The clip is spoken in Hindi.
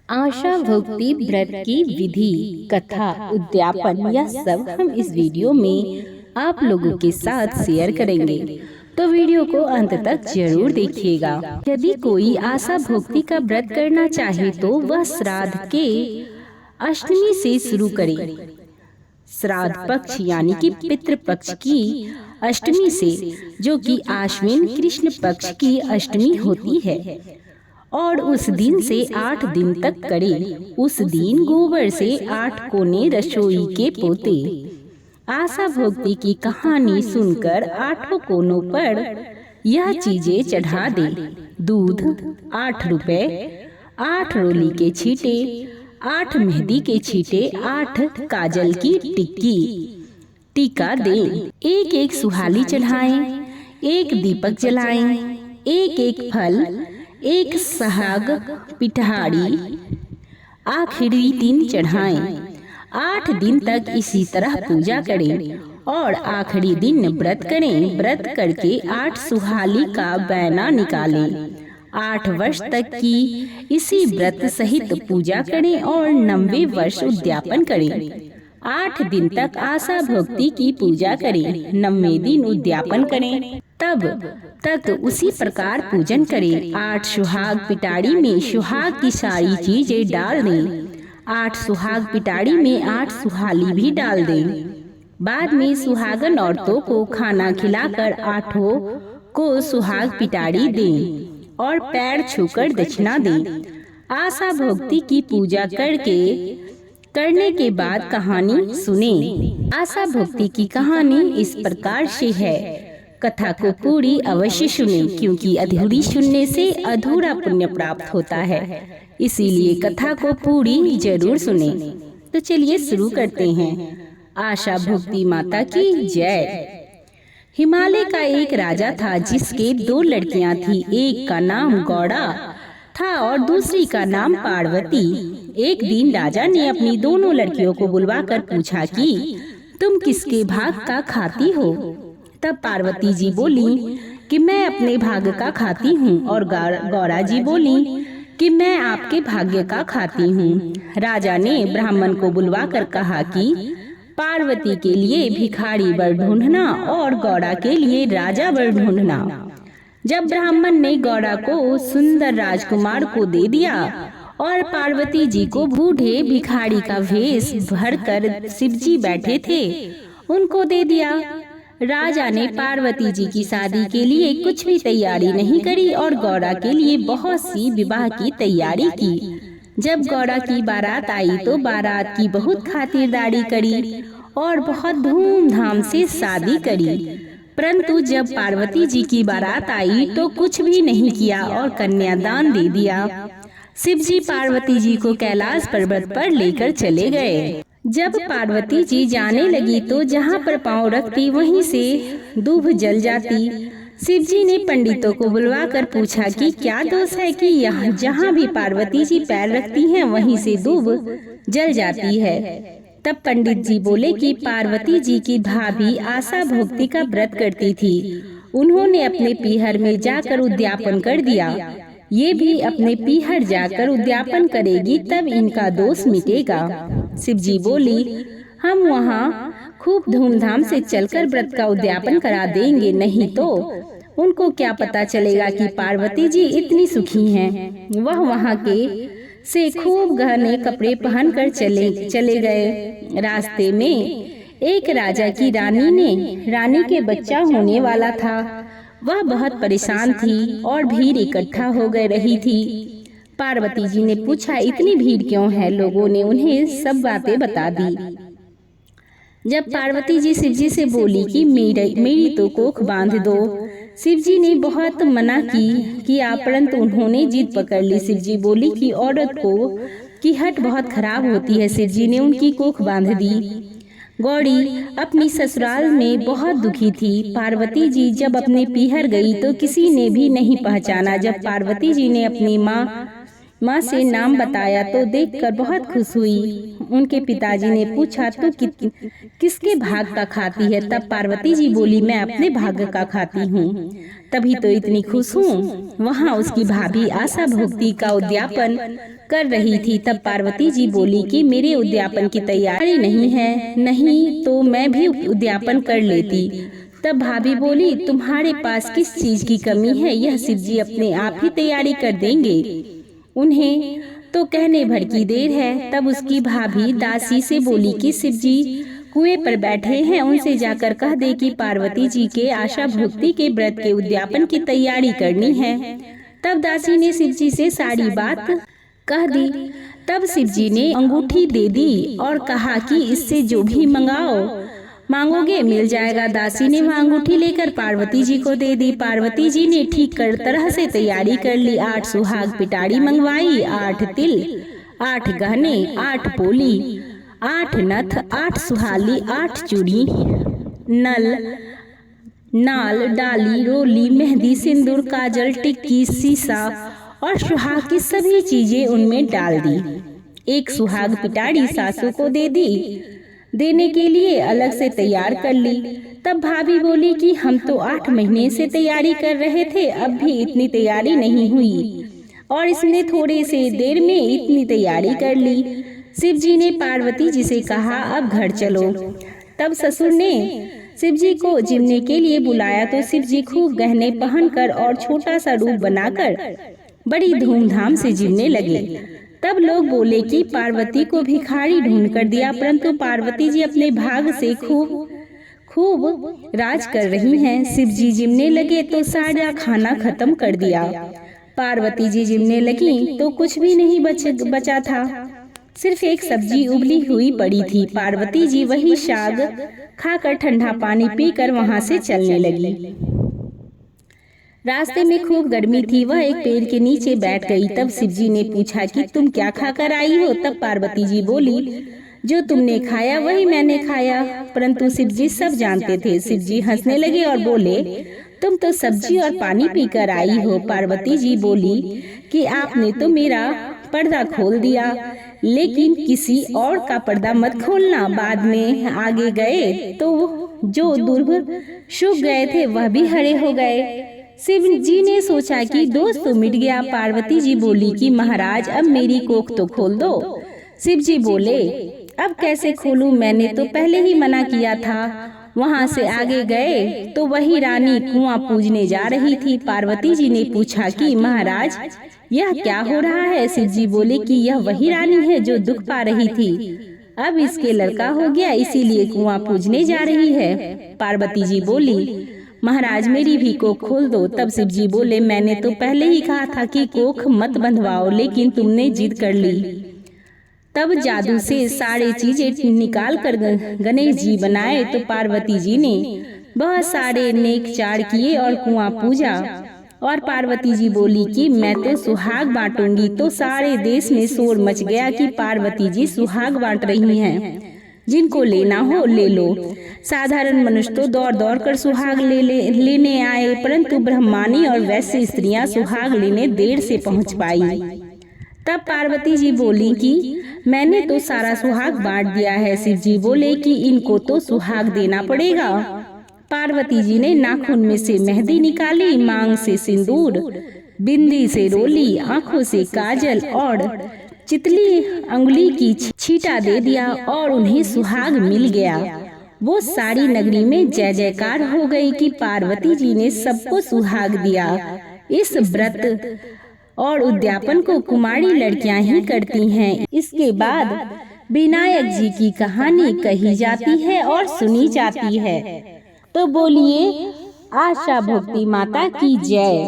आशा भक्ति व्रत की विधि, कथा, उद्यापन यह सब हम इस वीडियो में आप लोगों के साथ शेयर करेंगे, तो वीडियो को अंत तक जरूर देखिएगा। यदि कोई आशा भक्ति का व्रत करना चाहे तो वह श्राद्ध के अष्टमी से शुरू करे। श्राद्ध पक्ष यानी कि पितृ पक्ष की अष्टमी से, जो कि आश्विन कृष्ण पक्ष की अष्टमी होती है, और उस दिन से 8 दिन तक करे। उस दिन गोबर से 8 कोने रसोई के पोते। आशा भक्ति की कहानी सुनकर 8 कोनों पर यह चीजें चढ़ा दे। दूध 8 रुपए, 8 रोली के छींटे, 8 मेहंदी के छींटे, 8 काजल की टीका दे। एक सुहाली चढ़ाएं, एक दीपक जलाएं, एक फल, एक सहाग पिठाड़ी आखिरी दिन चढ़ाएं। 8 दिन तक इसी तरह पूजा करें और आखिरी दिन व्रत करें। व्रत करके 8 सुहाली का बैना निकालें। 8 वर्ष तक की इसी व्रत सहित पूजा करें और 90 वर्ष उद्यापन करें। 8 दिन तक आशा भक्ति की पूजा करें, 90 दिन उद्यापन करें, तब तक उसी प्रकार पूजन करें। 8 सुहाग पिटाड़ी में सुहाग की सारी चीजें डाल दें। 8 सुहाग पिटाड़ी में 8 सुहाली भी डाल दें। बाद में सुहागन औरतों को खाना खिलाकर 8 को सुहाग पिटाड़ी दें और पैर छूकर दक्षिणा दें। आशा भक्ति की पूजा करने के बाद कहानी सुने। आशा भक्ति की कहानी इस प्रकार से है। कथा को पूरी अवश्य सुने, क्योंकि अधूरी सुनने से अधूरा पुण्य प्राप्त होता है। इसीलिए कथा को पूरी जरूर सुने। तो चलिए शुरू करते हैं। आशा भक्ति माता की जय। हिमालय का एक राजा था जिसके 2 लड़कियां थी। एक का नाम गौड़ा था और दूसरी का नाम पार्वती। एक दिन राजा ने अपनी दोनों लड़कियों को बुलवाकर पूछा कि तुम किसके भाग का खाती हो। तब पार्वती जी बोली कि मैं अपने भाग्य का खाती हूँ, और गौरा जी बोली कि मैं आपके भाग्य का खाती हूँ। राजा ने ब्राह्मण को बुलवाकर कहा कि पार्वती के लिए भिखारी वर ढूंढना और गौड़ा के लिए राजा वर ढूंढना। जब ब्राह्मण ने गौड़ा को सुंदर राजकुमार को दे दिया और पार्वती जी को बूढ़े भिखारी का वेश भरकर शिवजी बैठे थे उनको दे दिया। राजा ने पार्वती जी की शादी के लिए कुछ भी तैयारी नहीं करी और गौड़ा के लिए बहुत सी विवाह की तैयारी की। जब गौड़ा की बारात आई तो बारात की बहुत खातिरदारी करी और बहुत धूमधाम से शादी करी। परंतु जब पार्वती जी की बारात आई तो कुछ भी नहीं किया और कन्यादान दे दिया। शिवजी पार्वती जी को कैलाश पर्वत पर लेकर चले गए। जब पार्वती जी जाने लगी तो जहाँ पर पांव रखती वहीं से दूब जल जाती। शिवजी ने पंडितों को बुलवाकर पूछा कि क्या दोष है कि यहाँ जहाँ भी पार्वती जी पैर रखती हैं वहीं से दूब जल जाती है। तब पंडित जी बोले कि पार्वती जी की भाभी आशा भक्ति का व्रत करती थी। उन्होंने अपने पीहर में जाकर उद्यापन कर दिया। ये भी अपने पीहर जाकर उद्यापन करेगी तब इनका दोष मिटेगा। शिवजी बोली हम वहाँ खूब धूमधाम से चलकर व्रत का उद्यापन करा देंगे, नहीं तो उनको क्या पता चलेगा कि पार्वती जी इतनी सुखी हैं। वह वहाँ के से खूब गहने कपड़े पहनकर चले गए। रास्ते में एक राजा की रानी के बच्चा होने वाला था। वह बहुत परेशान थी और भीड़ इकट्ठा हो गई रही थी। पार्वती जी ने पूछा इतनी भीड़ क्यों है। लोगों ने उन्हें सब बातें बता दी। जब पार्वती जी शिवजी से बोली कि मेरी तो कोख बांध दो। शिवजी ने बहुत मना किया, परंतु उन्होंने जिद पकड़ ली। शिवजी बोली कि औरत की हट बहुत खराब होती है। शिवजी ने उनकी कोख बांध दी। गौड़ी अपनी ससुराल में बहुत दुखी थी। पार्वती जी जब अपने पीहर गई तो किसी ने भी नहीं पहचाना। जब पार्वती जी ने अपनी माँ माँ से नाम बताया तो देखकर बहुत खुश हुई। उनके पिताजी ने पूछा तो किसके भाग का खाती है? तब पार्वती जी बोली, मैं अपने भाग का खाती हूँ, तभी तो इतनी खुश हूँ। वहाँ उसकी भाभी आशा भोक्ति का उद्यापन कर रही थी। तब पार्वती जी बोली कि मेरे उद्यापन की तैयारी नहीं है, नहीं तो मैं भी उद्यापन कर लेती। तब भाभी बोली, तुम्हारे पास किस चीज की कमी है? यह शिव जी अपने आप ही तैयारी कर देंगे, उन्हें तो कहने भर की देर है। तब उसकी भाभी दासी से बोली कि शिव जी कुएं पर बैठे हैं, उनसे जाकर कह दे कि पार्वती जी के आशा भोक्ति के व्रत के उद्यापन की तैयारी करनी है। तब दासी ने शिव जी से सारी बात कह दी। तब शिव जी ने अंगूठी दे दी और कहा कि इससे जो भी मांगोगे मिल जाएगा। दासी ने वह अंगूठी लेकर पार्वती जी को दे दी। पार्वती जी ने ठीक कर तरह से तैयारी कर ली। 8 सुहाग पिटारी मंगवाई, 8 तिल, 8 गहने, 8 पोली, 8 नथ, 8 सुहाली, 8 चूड़ी, नाल, डाली, रोली, मेहंदी, सिंदूर, काजल, टिक्की, सीसा और सुहाग की सभी चीजें उनमें डाल दी। 1 सुहाग पिटारी सासू को देने के लिए अलग से तैयार कर ली। तब भाभी बोली कि हम तो 8 महीने से तैयारी कर रहे थे, अब भी इतनी तैयारी नहीं हुई और इसने थोड़े से देर में इतनी तैयारी कर ली। शिव जी ने पार्वती जी से कहा, अब घर चलो। तब ससुर ने शिव जी को जिमने के लिए बुलाया तो शिव जी खूब गहने पहनकर और छोटा सा रूप बनाकर बड़ी धूमधाम से जिमने लगे। तब लोग बोले कि पार्वती को भिखारी ढूंढ कर दिया, परंतु पार्वती जी अपने भाग से खूब राज कर रही हैं। शिव जी जिमने लगे तो सारा खाना खत्म कर दिया। पार्वती जी जिमने लगी तो कुछ भी नहीं बचा था, सिर्फ एक सब्जी उबली हुई पड़ी थी। पार्वती जी वही साग खाकर ठंडा पानी पीकर वहां से चलने लगी। रास्ते में खूब गर्मी थी, वह एक पेड़ के नीचे बैठ गई। तब शिव जी ने पूछा कि तुम क्या खाकर आई हो? तब पार्वती जी बोली, जो तुमने खाया वही मैंने खाया। परंतु शिव जी सब जानते थे। शिव जी हंसने लगे और बोले, तुम तो सब्जी और पानी पीकर आई हो। पार्वती जी बोली कि आपने तो मेरा पर्दा खोल दिया, लेकिन किसी और का पर्दा मत खोलना। बाद में आगे गए तो जो दुर्भ सूख गए थे वह भी हरे हो गए। शिव जी ने सोचा कि दोस्त तो मिट गया। पार्वती जी बोली कि महाराज अब मेरी कोख तो खोल दो। शिव जी बोले, अब कैसे खोलूं? मैंने तो पहले ही मना किया था। वहां से आगे गए तो वही रानी कुआं पूजने जा रही थी। पार्वती जी ने पूछा कि महाराज यह क्या हो रहा है? शिव जी बोले कि यह वही रानी है जो दुख पा रही थी, अब इसके लड़का हो गया इसीलिए कुआं पूजने जा रही है। पार्वती जी बोली, महाराज मेरी भी कोख खोल दो। तब शिव जी बोले, मैंने तो पहले ही कहा था कि कोख मत बंधवाओ, लेकिन तुमने जिद कर ली। तब जादू से सारे चीजें निकाल कर गणेश जी बनाए। तो पार्वती जी ने बहुत सारे नेक चार किए और कुआं पूजा। और पार्वती जी बोली कि मैं तो सुहाग बांटूंगी। तो सारे देश में शोर मच गया कि पार्वती जी सुहाग बांट रही हैं, जिनको लेना हो ले लो। साधारण मनुष्य तो दौड़ दौड़ कर सुहाग लेने आए, परंतु ब्रह्मानी और वैश्य स्त्रियां सुहाग लेने देर से पहुंच पाई। तब पार्वती जी बोली कि मैंने तो सारा सुहाग बांट दिया है। शिव जी बोले कि इनको तो सुहाग देना पड़ेगा। पार्वती जी ने नाखून में से मेहंदी निकाली, मांग से सिंदूर, बिंदी से रोली, आंखों से काजल और चितली अंगुली की छींटा दे दिया और उन्हें सुहाग मिल गया। वो सारी नगरी में जय जयकार हो गई कि पार्वती जी ने सबको सुहाग दिया। इस व्रत और उद्यापन को कुमारी लड़कियां ही करती हैं। इसके बाद विनायक जी की कहानी कही जाती है और सुनी जाती है। तो बोलिए आशा भोक्ति माता की जय।